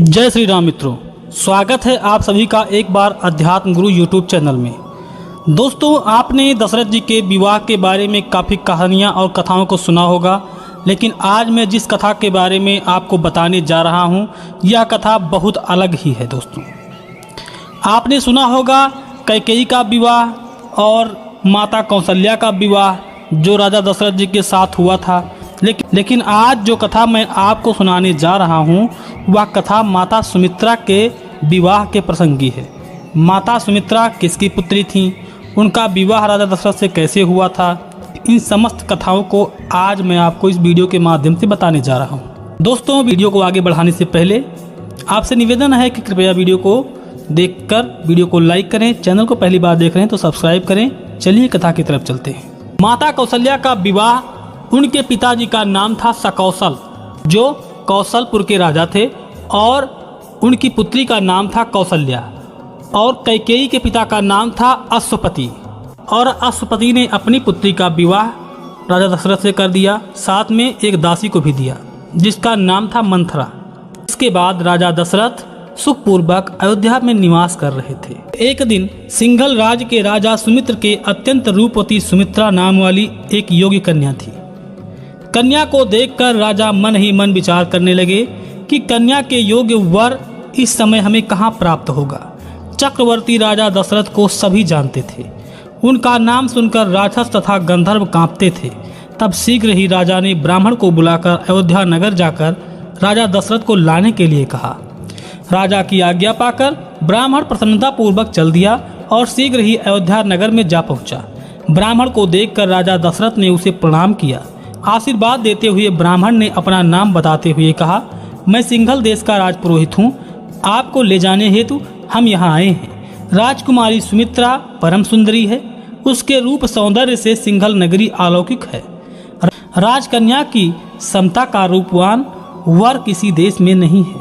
जय श्री राम मित्रों, स्वागत है आप सभी का एक बार अध्यात्म गुरु यूट्यूब चैनल में। दोस्तों, आपने दशरथ जी के विवाह के बारे में काफ़ी कहानियाँ और कथाओं को सुना होगा, लेकिन आज मैं जिस कथा के बारे में आपको बताने जा रहा हूँ यह कथा बहुत अलग ही है। दोस्तों, आपने सुना होगा कैकेयी का विवाह और माता कौशल्या का विवाह जो राजा दशरथ जी के साथ हुआ था, लेकिन आज जो कथा मैं आपको सुनाने जा रहा हूँ वह कथा माता सुमित्रा के विवाह के प्रसंगी है। माता सुमित्रा किसकी पुत्री थीं, उनका विवाह राजा दशरथ से कैसे हुआ था, इन समस्त कथाओं को आज मैं आपको इस वीडियो के माध्यम से बताने जा रहा हूँ। दोस्तों, वीडियो को आगे बढ़ाने से पहले आपसे निवेदन है कि कृपया वीडियो को देखकर वीडियो को लाइक करें, चैनल को पहली बार देख रहे हैं तो सब्सक्राइब करें। चलिए कथा की तरफ चलते हैं। माता कौशल्या का विवाह, उनके पिताजी का नाम था सकौशल जो कौशलपुर के राजा थे, और उनकी पुत्री का नाम था कौशल्या, और कैकेयी के पिता का नाम था अश्वपति, और अश्वपति ने अपनी पुत्री का विवाह राजा दशरथ से कर दिया, साथ में एक दासी को भी दिया जिसका नाम था मंथरा। इसके बाद राजा दशरथ सुखपूर्वक अयोध्या में निवास कर रहे थे। एक दिन सिंघल राज्य के राजा सुमित्र के अत्यंत रूपवती सुमित्रा नाम वाली एक योगी कन्या थी। कन्या को देखकर राजा मन ही मन विचार करने लगे कि कन्या के योग्य वर इस समय हमें कहाँ प्राप्त होगा। चक्रवर्ती राजा दशरथ को सभी जानते थे, उनका नाम सुनकर राक्षस तथा गंधर्व कांपते थे। तब शीघ्र ही राजा ने ब्राह्मण को बुलाकर अयोध्या नगर जाकर राजा दशरथ को लाने के लिए कहा। राजा की आज्ञा पाकर ब्राह्मण प्रसन्नतापूर्वक चल दिया और शीघ्र ही अयोध्या नगर में जा पहुंचा। ब्राह्मण को देखकर राजा दशरथ ने उसे प्रणाम किया। आशीर्वाद देते हुए ब्राह्मण ने अपना नाम बताते हुए कहा, मैं सिंघल देश का राजपुरोहित हूँ, आपको ले जाने हेतु हम यहाँ आए हैं। राजकुमारी सुमित्रा परम सुंदरी है, उसके रूप सौंदर्य से सिंघल नगरी अलौकिक है। राजकन्या की समता का रूपवान वर किसी देश में नहीं है,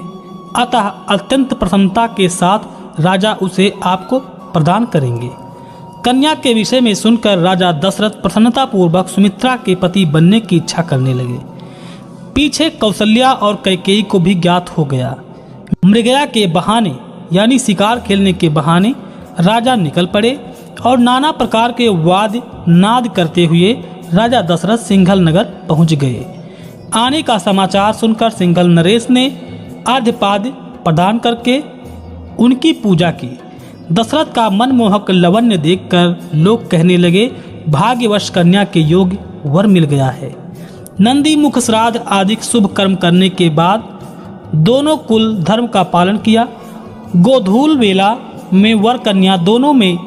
अतः अत्यंत प्रसन्नता के साथ राजा उसे आपको प्रदान करेंगे। कन्या के विषय में सुनकर राजा दशरथ प्रसन्नतापूर्वक सुमित्रा के पति बनने की इच्छा करने लगे। पीछे कौशल्या और कैकेयी को भी ज्ञात हो गया। मृगया के बहाने यानी शिकार खेलने के बहाने राजा निकल पड़े और नाना प्रकार के वाद्य नाद करते हुए राजा दशरथ सिंघल नगर पहुंच गए। आने का समाचार सुनकर सिंघल नरेश ने अर्घ्यपाद्य प्रदान करके उनकी पूजा की। दशरथ का मनमोहक लवण्य देखकर लोग कहने लगे, भाग्यवश कन्या के योग्य वर मिल गया है। नंदी मुख श्राद्ध आदि शुभ कर्म करने के बाद दोनों कुल धर्म का पालन किया। गोधूल वेला में वर कन्या दोनों में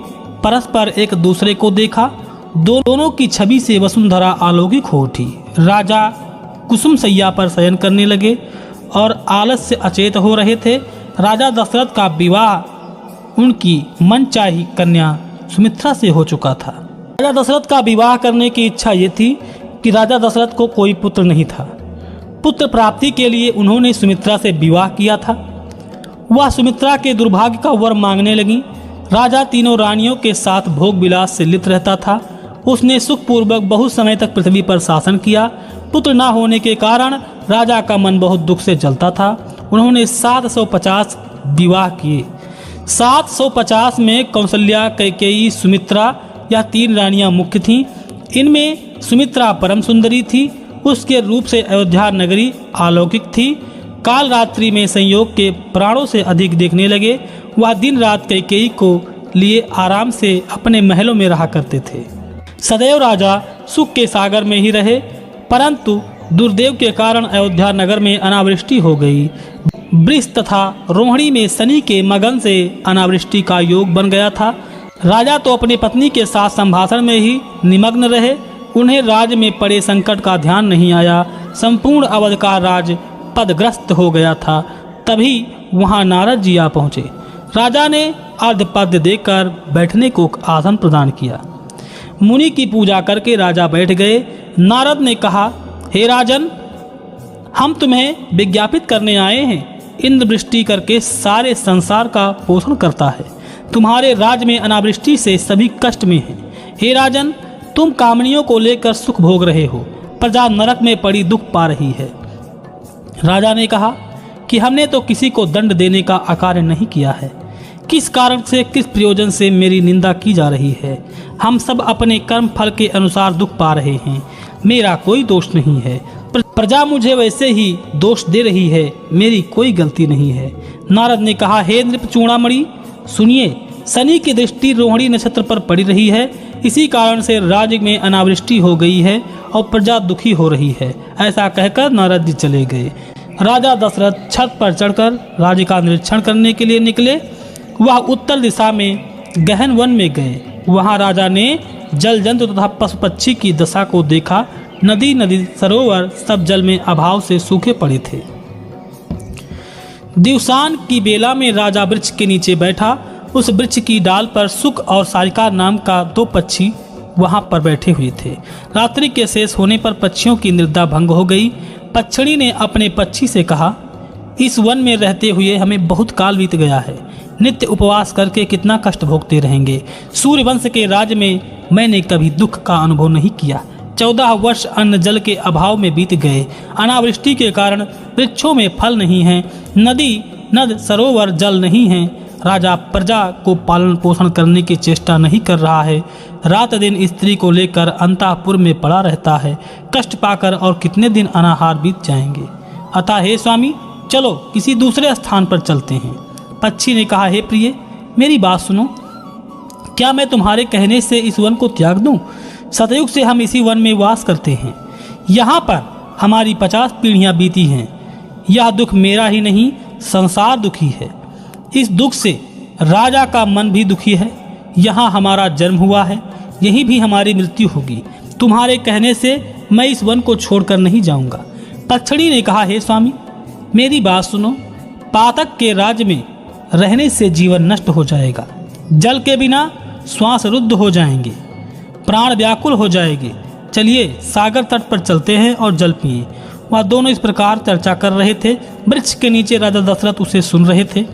परस्पर एक दूसरे को देखा। दोनों की छवि से वसुंधरा अलौकिक हो उठी। राजा कुसुम सैया पर शयन करने लगे और आलस से अचेत हो रहे थे। राजा दशरथ का विवाह उनकी मनचाही कन्या सुमित्रा से हो चुका था। राजा दशरथ का विवाह करने की इच्छा ये थी कि राजा दशरथ को कोई पुत्र नहीं था। पुत्र प्राप्ति के लिए उन्होंने सुमित्रा से विवाह किया था। वह सुमित्रा के दुर्भाग्य का वर मांगने लगी। राजा तीनों रानियों के साथ भोग विलास से लिप्त रहता था। उसने सुखपूर्वक बहुत समय तक पृथ्वी पर शासन किया। पुत्र न होने के कारण राजा का मन बहुत दुख से जलता था। उन्होंने 750 विवाह किए। 750 में कौशल्या, कैकेयी, सुमित्रा यह तीन रानियां मुख्य थीं। इनमें सुमित्रा परम सुंदरी थी, उसके रूप से अयोध्या नगरी अलौकिक थी। काल रात्रि में संयोग के प्राणों से अधिक देखने लगे। वह दिन रात कैकेयी को लिए आराम से अपने महलों में रहा करते थे। सदैव राजा सुख के सागर में ही रहे, परंतु दुर्देव के कारण अयोध्या नगर में अनावृष्टि हो गई। वृष तथा रोहिणी में शनि के मगन से अनावृष्टि का योग बन गया था। राजा तो अपनी पत्नी के साथ संभाषण में ही निमग्न रहे। उन्हें राज्य में पड़े संकट का ध्यान नहीं आया। संपूर्ण अवध का राज पदग्रस्त हो गया था। तभी वहां नारद जी आ पहुँचे। राजा ने अर्घ्यपाद्य देकर बैठने को आसन प्रदान किया। मुनि की पूजा करके राजा बैठ गए। नारद ने कहा, हे राजन, हम तुम्हें विज्ञापित करने आए हैं। इंद्र वृष्टि करके सारे संसार का पोषण करता है। तुम्हारे राज्य में अनावृष्टि से सभी कष्ट में हैं। हे राजन, तुम कामनियों को लेकर सुख भोग रहे हो, प्रजा नरक में पड़ी दुख पा रही है। राजा ने कहा कि हमने तो किसी को दंड देने का आकार्य नहीं किया है। किस कारण से, किस प्रयोजन से मेरी निंदा की जा रही है? हम सब अपने कर्म फल के अनुसार दुख पा रहे हैं। मेरा कोई दोष नहीं है। प्रजा मुझे वैसे ही दोष दे रही है। मेरी कोई गलती नहीं है। नारद ने कहा, हे नृप चूड़ामणि, सुनिए, शनि की दृष्टि रोहिणी नक्षत्र पर पड़ी रही है। इसी कारण से राज्य में अनावृष्टि हो गई है और प्रजा दुखी हो रही है। ऐसा कहकर नारद जी चले गए। राजा दशरथ छत पर चढ़कर राज्य का निरीक्षण करने के लिए निकले। वह उत्तर दिशा में गहन वन में गए। वहां राजा ने जल जंतु तथा पशु पक्षी की दशा को देखा। नदी सरोवर सब जल में अभाव से सूखे पड़े थे। दिवसान की बेला में राजा वृक्ष के नीचे बैठा। उस वृक्ष की डाल पर सुख और सारिका नाम का 2 पक्षी वहां पर बैठे हुए थे। रात्रि के शेष होने पर पक्षियों की निद्रा भंग हो गई। पक्षिणी ने अपने पक्षी से कहा, इस वन में रहते हुए हमें बहुत काल बीत गया है। नित्य उपवास करके कितना कष्ट भोगते रहेंगे। सूर्यवंश के राज्य में मैंने कभी दुख का अनुभव नहीं किया। 14 वर्ष अन्न जल के अभाव में बीत गए। अनावृष्टि के कारण वृक्षों में फल नहीं है। नद सरोवर जल नहीं है। राजा प्रजा को पालन पोषण करने की चेष्टा नहीं कर रहा है। रात दिन स्त्री को लेकर अंतःपुर में पड़ा रहता है। कष्ट पाकर और कितने दिन अनाहार बीत जाएंगे। अतः हे स्वामी, चलो किसी दूसरे स्थान पर चलते हैं। पक्षी ने कहा, हे प्रिय, मेरी बात सुनो। क्या मैं तुम्हारे कहने से इस वन को त्याग दूं? सतयुग से हम इसी वन में वास करते हैं। यहाँ पर हमारी 50 पीढ़ियाँ बीती हैं। यह दुख मेरा ही नहीं, संसार दुखी है। इस दुख से राजा का मन भी दुखी है। यहाँ हमारा जन्म हुआ है, यहीं भी हमारी मृत्यु होगी। तुम्हारे कहने से मैं इस वन को छोड़कर नहीं जाऊंगा। पक्षिणी ने कहा, हे स्वामी, मेरी बात सुनो। पातक के राज्य में रहने से जीवन नष्ट हो जाएगा। जल के बिना श्वास रुद्ध हो जाएंगे, प्राण व्याकुल हो जाएंगे। चलिए सागर तट पर चलते हैं और जल पिए। वह दोनों इस प्रकार चर्चा कर रहे थे। वृक्ष के नीचे राजा दशरथ उसे सुन रहे थे।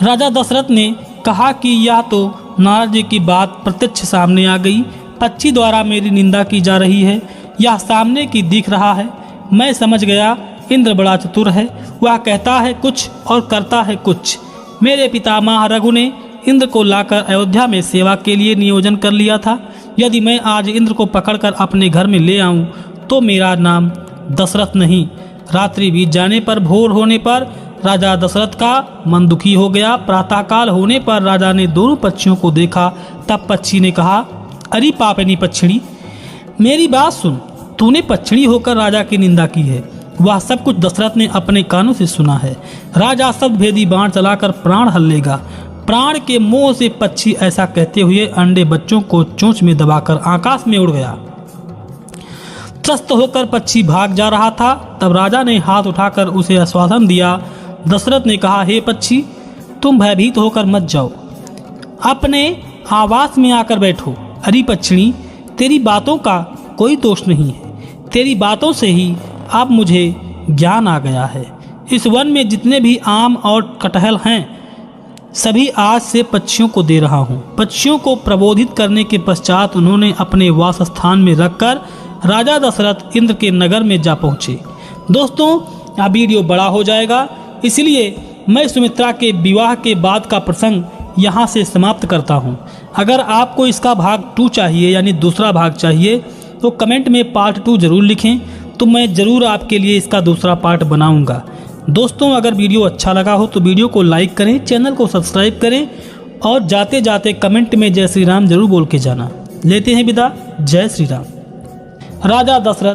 राजा दशरथ ने कहा कि यह तो नारद जी की बात प्रत्यक्ष सामने आ गई। पक्षी द्वारा मेरी निंदा की जा रही है। यह सामने की दिख रहा है। मैं समझ गया, इंद्र बड़ा चतुर है। वह कहता है कुछ और करता है कुछ। मेरे पितामह रघु ने इंद्र को लाकर अयोध्या में सेवा के लिए नियोजन कर लिया था। यदि मैं आज इंद्र को पकड़कर अपने घर में ले आऊं तो मेरा नाम दशरथ नहीं। रात्रि बीत जाने पर भोर होने पर राजा दशरथ का मन दुखी हो गया। प्रातःकाल होने पर राजा ने दोनों पक्षियों को देखा। तब पक्षी ने कहा, अरे पापनी पक्षिणी, मेरी बात सुन। तूने पक्षिणी होकर राजा की निंदा की है। वह सब कुछ दशरथ ने अपने कानों से सुना है। राजा शब्द भेदी बाण चलाकर प्राण हल लेगा। प्राण के मोह से पक्षी ऐसा कहते हुए अंडे बच्चों को चोंच में दबाकर आकाश में उड़ गया। त्रस्त होकर पक्षी भाग जा रहा था। तब राजा ने हाथ उठाकर उसे आश्वासन दिया। दशरथ ने कहा, हे पक्षी, तुम भयभीत होकर मत जाओ, अपने आवास में आकर बैठो। अरे पक्षिणी, तेरी बातों का कोई दोष नहीं है। तेरी बातों से ही अब मुझे ज्ञान आ गया है। इस वन में जितने भी आम और कटहल हैं, सभी आज से पक्षियों को दे रहा हूँ। पक्षियों को प्रबोधित करने के पश्चात उन्होंने अपने वास स्थान में रखकर राजा दशरथ इंद्र के नगर में जा पहुँचे। दोस्तों, यह वीडियो बड़ा हो जाएगा, इसलिए मैं सुमित्रा के विवाह के बाद का प्रसंग यहाँ से समाप्त करता हूँ। अगर आपको इसका भाग 2 चाहिए, यानी दूसरा भाग चाहिए, तो कमेंट में पार्ट 2 जरूर लिखें, तो मैं ज़रूर आपके लिए इसका दूसरा पार्ट बनाऊँगा। दोस्तों, अगर वीडियो अच्छा लगा हो तो वीडियो को लाइक करें, चैनल को सब्सक्राइब करें और जाते जाते कमेंट में जय श्री राम जरूर बोल के जाना। लेते हैं विदा। जय श्री राम। राजा दशरथ